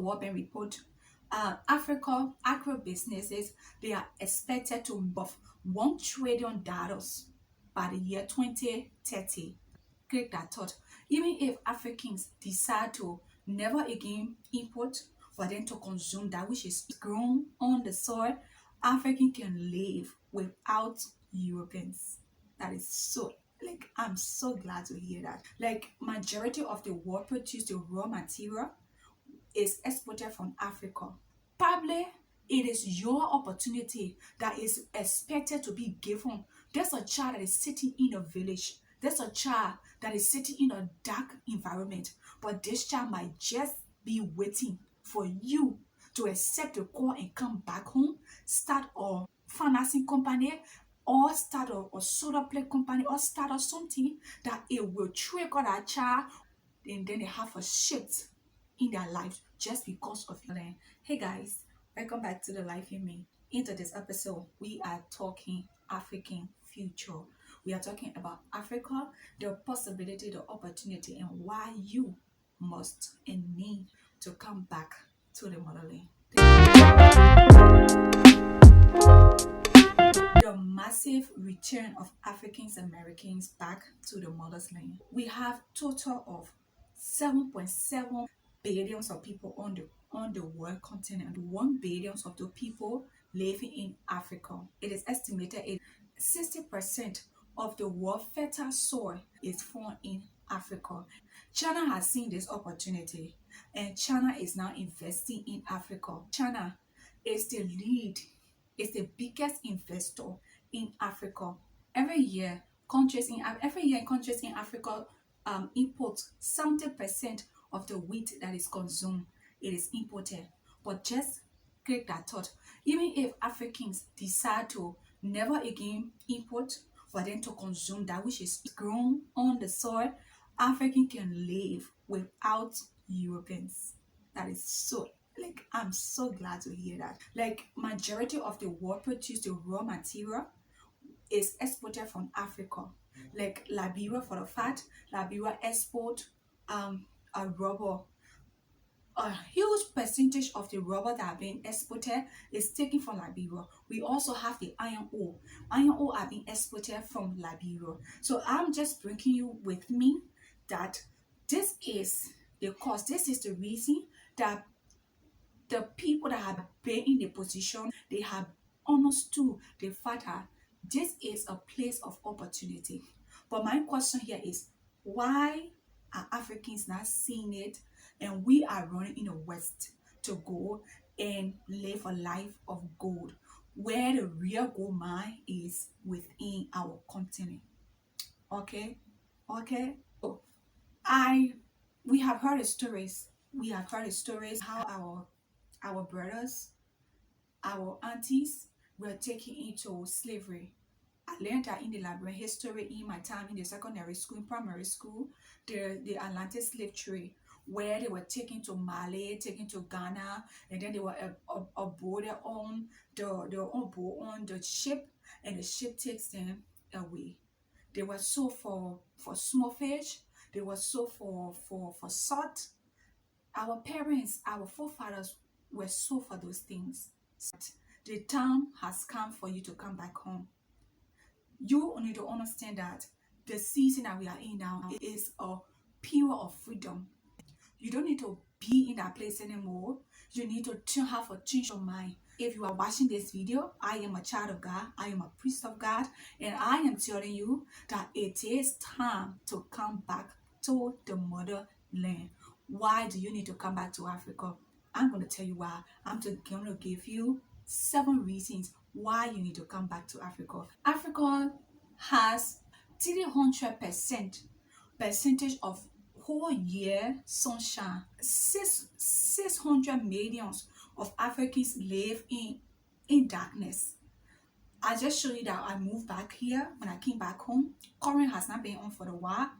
World Bank report, Africa agro businesses, they are expected to move $1 trillion by the year 2030. Great that thought. Even if Africans decide to never again import for them to consume that which is grown on the soil, African can live without Europeans. That is so, like, I'm so glad to hear that. Like, majority of the world produce the raw material is exported from Africa. Probably it is your opportunity that is expected to be given. There's a child that is sitting in a village. There's a child that is sitting in a dark environment. But this child might just be waiting for you to accept the call and come back home, start a financing company, or start a solar plate company, or start something that it will trigger that child, and then they have a shift in their lives just because of your land. Hey guys, welcome back to the Life in Me. Into this episode, we are talking African future. We are talking about Africa, the possibility, the opportunity, and why you must and need to come back to the motherland. The massive return of African Americans back to the mother's land. We have total of 7.7 billions of people on the world continent. 1 billion of the people living in Africa. It is estimated 60% of the world fertile soil is found in Africa. China has seen this opportunity and China is now investing in Africa. China is the lead, is the biggest investor in Africa. Every year, countries in Africa import 70% of the wheat that is consumed. It is imported. But just take that thought. Even if Africans decide to never again import for them to consume that which is grown on the soil, African can live without Europeans. That is so, like, I'm so glad to hear that. Like, majority of the world produce the raw material is exported from Africa. Like Liberia, for the fact, Liberia export a rubber. A huge percentage of the rubber that are being exported is taken from Liberia. We also have the iron ore. Iron ore are being exported from Liberia. So I'm just bringing you with me that this is the cause. This is the reason that the people that have been in the position, they have understood the fact that this is a place of opportunity. But my question here is, why are Africans not seeing it and we are running in the West to go and live a life of gold where the real gold mine is within our continent? Okay, okay. So I we have heard the stories. We have heard the stories how our brothers, our aunties were taken into slavery. I learned that in the library history in my time in the secondary school, in primary school, the Atlantic slave trade, where they were taken to Mali, taken to Ghana, and then they were aboarded on on board on the ship, and the ship takes them away. They were sold for small fish. They were sold for salt. Our parents, our forefathers were sold for those things. The time has come for you to come back home. You need to understand that the season that we are in now is a period of freedom. You don't need to be in that place anymore. You need to have a change of mind. If you are watching this video, I am a child of God. I am a priest of God. And I am telling you that it is time to come back to the motherland. Why do you need to come back to Africa? I'm going to tell you why. I'm going to give you 7 reasons why you need to come back to Africa. Africa has 300% percentage of whole year sunshine. 600 millions of Africans live in darkness. I just showed you that I moved back here. When I came back home, current has not been on for a while.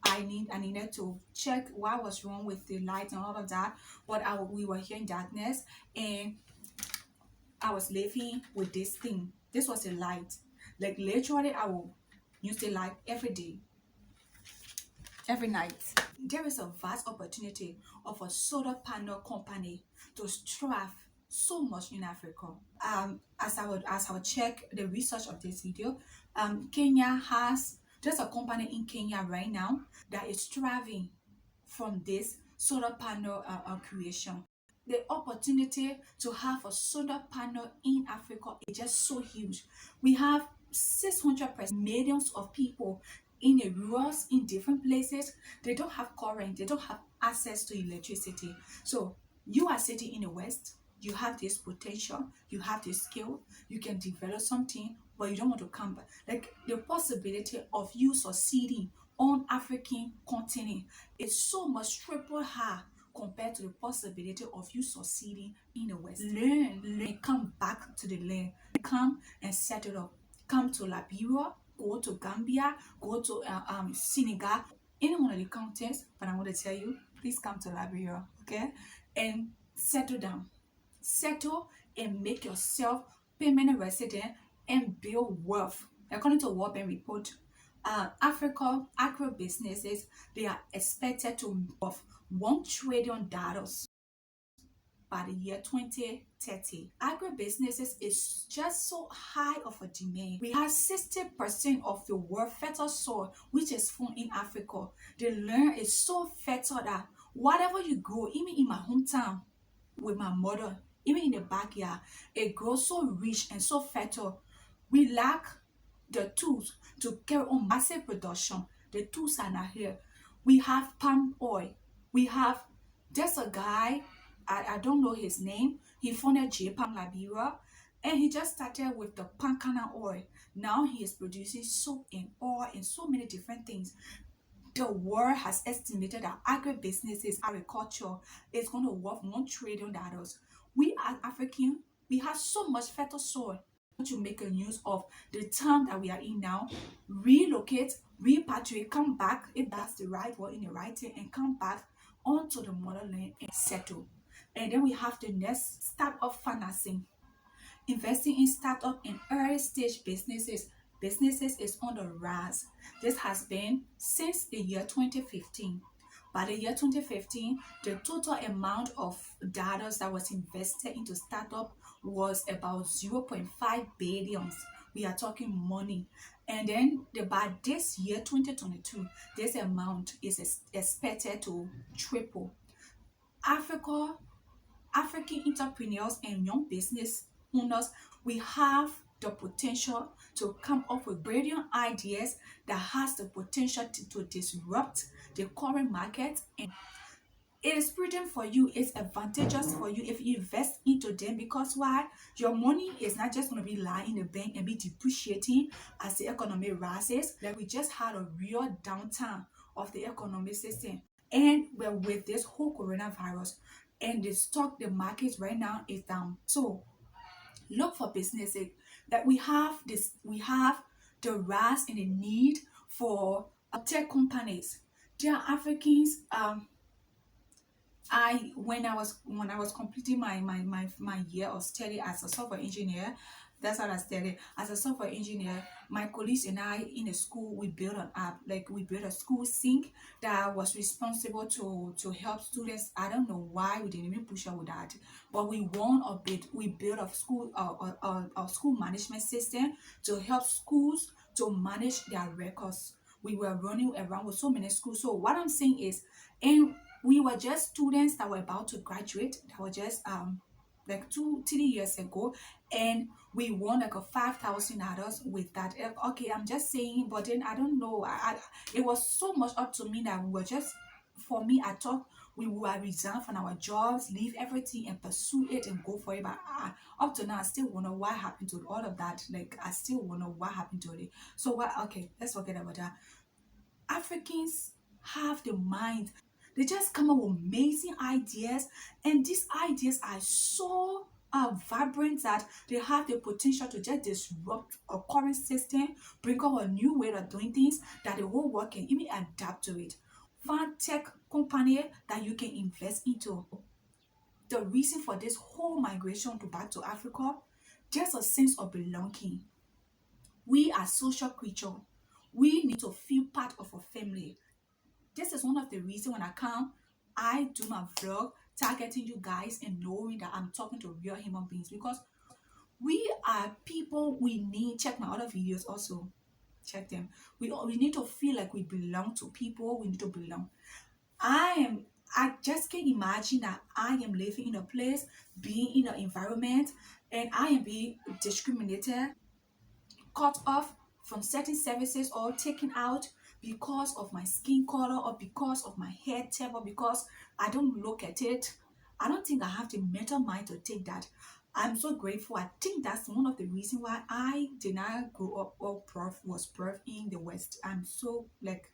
I needed to check what was wrong with the light and all of that. But we were here in darkness, and I was living with this thing. This was a light. Like, literally, I will use the light every day. every night. There is a vast opportunity of a solar panel company to thrive so much in Africa. As I would check the research of this video, Kenya has there's a company in Kenya right now that is thriving from this solar panel creation. The opportunity to have a solar panel in Africa is just so huge. We have 600 millions of people in the rurals in different places. They don't have current, they don't have access to electricity. So you are sitting in the West, you have this potential, you have this skill, you can develop something, but you don't want to come back. Like the possibility of you succeeding on African continent is so much triple high compared to the possibility of you succeeding in the West. Learn, and come back to the land. Come and settle up. Come to Liberia, go to Gambia, go to Senegal, any one of the continents. But I want to tell you, please come to Liberia, okay? And settle down. Settle and make yourself permanent resident and build wealth. According to World Bank report, Africa agro businesses, they are expected to of $1 trillion by the year 2030. Agribusinesses is just so high of a demand. We have 60% of the world fertile soil which is found in Africa. The land is so fertile that whatever you grow, even in my hometown with my mother, even in the backyard, it grows so rich and so fertile. We lack the tools to carry on massive production. The tools are not here. We have palm oil. We have there's a guy, I don't know his name. He founded J-Palm Liberia and he just started with the palm kernel oil. Now he is producing soap and oil and so many different things. The world has estimated that agribusinesses, agriculture is going to worth $1 trillion. We as African, we have so much fertile soil to make a use of the time that we are in now, relocate, repatriate, come back, if that's the right word in the right thing, and come back onto the motherland and settle. And then we have the next startup financing. Investing in startup and early stage businesses is on the rise. This has been since the year 2015. By the year 2015, the total amount of dollars that was invested into startup was about 0.5 billion. We are talking money. And then by this year 2022, this amount is expected to triple. Africa African entrepreneurs and young business owners, we have the potential to come up with brilliant ideas that has the potential to disrupt the current market, and it is prudent for you, it's advantageous for you if you invest into them. Because why? Your money is not just going to be lying in the bank and be depreciating as the economy rises. Like we just had a real downturn of the economic system, and well, with this whole coronavirus and the market right now is down. So look for businesses that we have the rise and the need for tech companies. There are Africans. When I was completing my year of study as a software engineer, that's what I studied as a software engineer. My colleagues and I in the school, we built an app, like we built a school sync that was responsible to help students. I don't know why we didn't even push out with that, but we won a bit. We built a school management system to help schools to manage their records. We were running around with so many schools. So what I'm saying is, and we were just students that were about to graduate, that were just like 2-3 years ago, and we won like a $5,000 with that. Okay, I'm just saying, but then I don't know, it was so much up to me that we were just, for me, I thought we would resign from our jobs, leave everything and pursue it and go for it. But up to now, I still wonder what happened to all of that. Like, I still wonder what happened to it. So what? Okay, let's forget about that. Africans have the mind. They just come up with amazing ideas, and these ideas are so vibrant that they have the potential to just disrupt a current system, bring up a new way of doing things that the whole world can even adapt to it. Find tech company that you can invest into. The reason for this whole migration to back to Africa, just a sense of belonging. We are social creatures. We need to feel part of a family. This is one of the reasons when I do my vlog targeting you guys and knowing that I'm talking to real human beings, because we are people. We need, check my other videos also, check them. We need to feel like we belong to people. We need to belong. I am I just can't imagine that I am living in a place, being in an environment, and I am being discriminated, cut off from certain services, or taken out because of my skin color, or because of my hair type, or because I don't look at it. I don't think I have the mental mind to take that. I'm so grateful. I think that's one of the reasons why I did not grow up or was birthed in the West. I'm so like,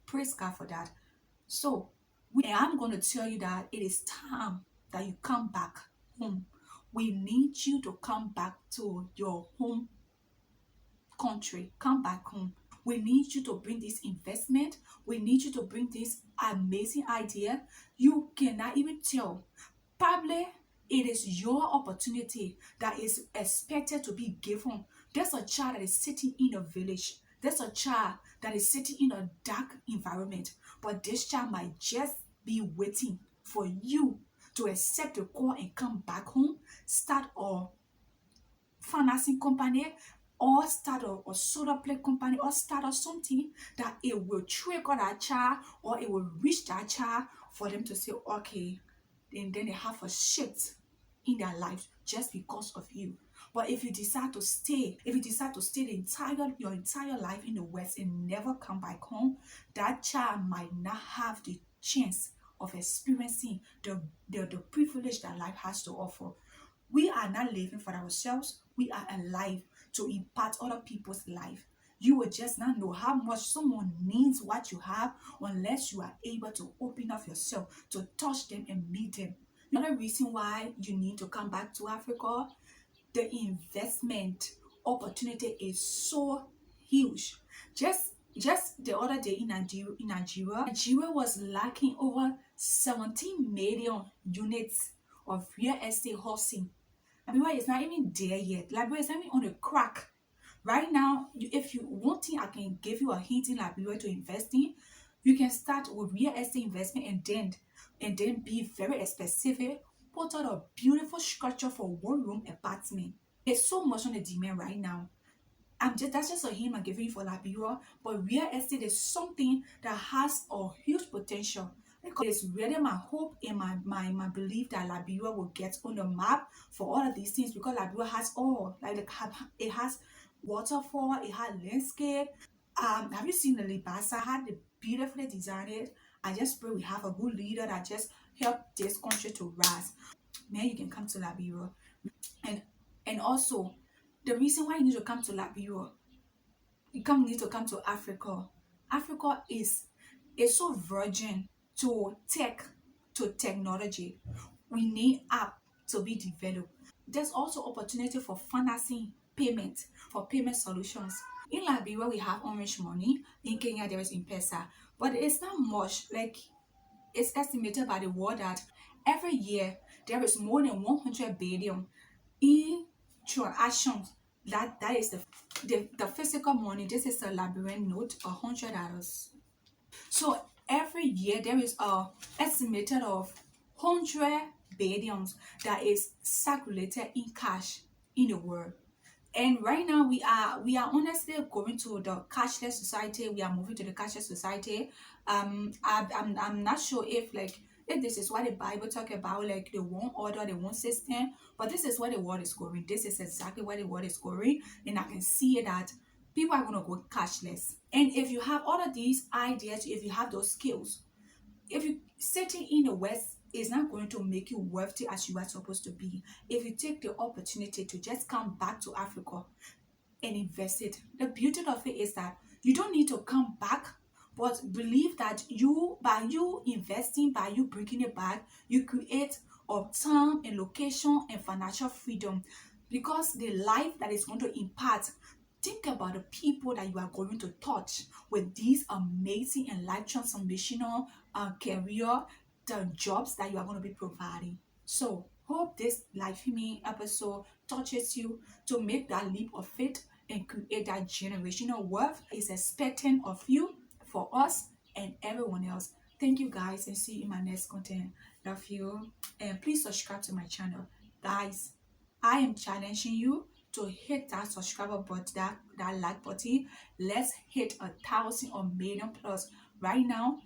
praise God for that. So, I'm going to tell you that it is time that you come back home. We need you to come back to your home country. Come back home. We need you to bring this investment. We need you to bring this amazing idea. You cannot even tell. Probably it is your opportunity that is expected to be given. There's a child that is sitting in a village. There's a child that is sitting in a dark environment. But this child might just be waiting for you to accept the call and come back home, start a financing company, or start a solar play company, or start or something that it will trigger that child, or it will reach that child for them to say, okay, and then they have a shift in their lives just because of you. But if you decide to stay, your entire life in the West and never come back home, that child might not have the chance of experiencing the privilege that life has to offer. We are not living for ourselves. We are alive to impact other people's life. You will just not know how much someone needs what you have unless you are able to open up yourself to touch them and meet them. Another reason why you need to come back to Africa, the investment opportunity is so huge. Just the other day in Nigeria was lacking over 17 million units of real estate housing. Liberia is not even there yet. Liberia is not even on the crack. Right now, if you one thing I can give you a hint in Liberia to invest in, you can start with real estate investment, and then be very specific. Put out a beautiful structure for one room apartment. There's so much on the demand right now. That's just a hint I'm giving you for Liberia. But real estate is something that has a huge potential. It's really my hope and my belief that Liberia will get on the map for all of these things, because Liberia has all, like it has waterfall, it has landscape. Have you seen the Libasa? Had the beautifully designed. I just pray we have a good leader that just help this country to rise. Man, you can come to Liberia. And also, the reason why you need to come to Liberia, need to come to Africa. Africa is so virgin to tech, to technology. We need app to be developed. There's also opportunity for financing payment, for payment solutions. In Liberia, we have Orange Money. In Kenya, there is M-Pesa. But it's not much. Like, it's estimated by the world that every year there is more than 100 billion in transactions. That is the physical money. This is a Liberian note, $100. So every year there is a estimated of 100 billions that is circulated in cash in the world. And right now we are honestly going to the cashless society. We are moving to the cashless society. I'm not sure if this is what the Bible talk about, like the one order, the one system, but this is where the world is going. This is exactly where the world is going, and I can see that people are gonna go cashless. And if you have all of these ideas, if you have those skills, if you sitting in the West is not going to make you wealthy as you are supposed to be. If you take the opportunity to just come back to Africa and invest it, the beauty of it is that you don't need to come back, but believe that by you investing, by you bringing it back, you create a time and location and financial freedom, because the life that is going to impact. Think about the people that you are going to touch with these amazing and life transformational career, the jobs that you are going to be providing. So, hope this Life in Me episode touches you to make that leap of faith and create that generational wealth is expecting of you, for us, and everyone else. Thank you guys, and see you in my next content. Love you, and please subscribe to my channel. Guys, I am challenging you to hit that subscriber button, that like button. Let's hit 1,000 or million plus right now.